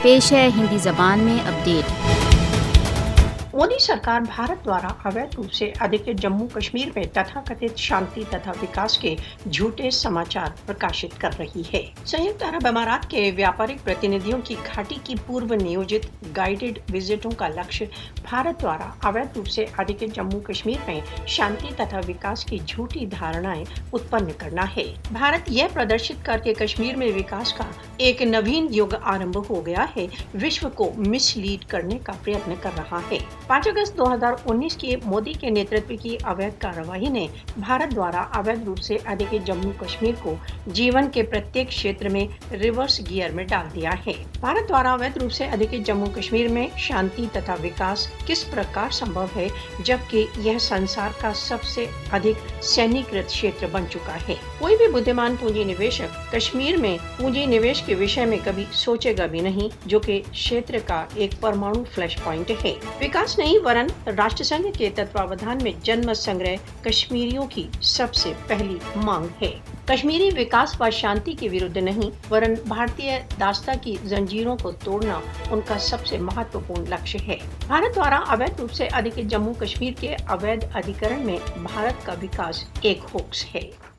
पेश है हिंदी जबान में अपडेट। मोदी सरकार भारत द्वारा अवैध रूप से अधिकृत जम्मू कश्मीर में तथाकथित शांति तथा विकास के झूठे समाचार प्रकाशित कर रही है। संयुक्त अरब अमारात के व्यापारिक प्रतिनिधियों की घाटी की पूर्व नियोजित गाइडेड विजिटों का लक्ष्य भारत द्वारा अवैध रूप से अधिकृत जम्मू कश्मीर में शांति तथा विकास की झूठी धारणाएं उत्पन्न करना है। भारत यह प्रदर्शित करके कश्मीर में विकास का एक नवीन युग आरंभ हो गया है, विश्व को मिसलीड करने का प्रयत्न कर रहा है। 5 अगस्त 2019 की मोदी के नेतृत्व की अवैध कार्रवाई ने भारत द्वारा अवैध रूप से अधिकृत जम्मू कश्मीर को जीवन के प्रत्येक क्षेत्र में रिवर्स गियर में डाल दिया है। भारत द्वारा अवैध रूप से अधिकृत जम्मू कश्मीर में शांति तथा विकास किस प्रकार संभव है, जबकि यह संसार का सबसे अधिक सैन्यीकृत क्षेत्र बन चुका है। कोई भी बुद्धिमान पूंजी निवेशक कश्मीर में पूंजी निवेश के विषय में कभी सोचेगा भी नहीं, जो कि क्षेत्र का एक परमाणु फ्लैश पॉइंट है। विकास नहीं वरन राष्ट्रसंघ के तत्वावधान में जनमत संग्रह कश्मीरियों की सबसे पहली मांग है। कश्मीरी विकास व शांति के विरुद्ध नहीं वरन भारतीय दास्ता की जंजीरों को तोड़ना उनका सबसे महत्वपूर्ण लक्ष्य है। भारत द्वारा अवैध रूप से अधिकृत जम्मू कश्मीर के अवैध अधिकरण में भारत का विकास एक होक्स है।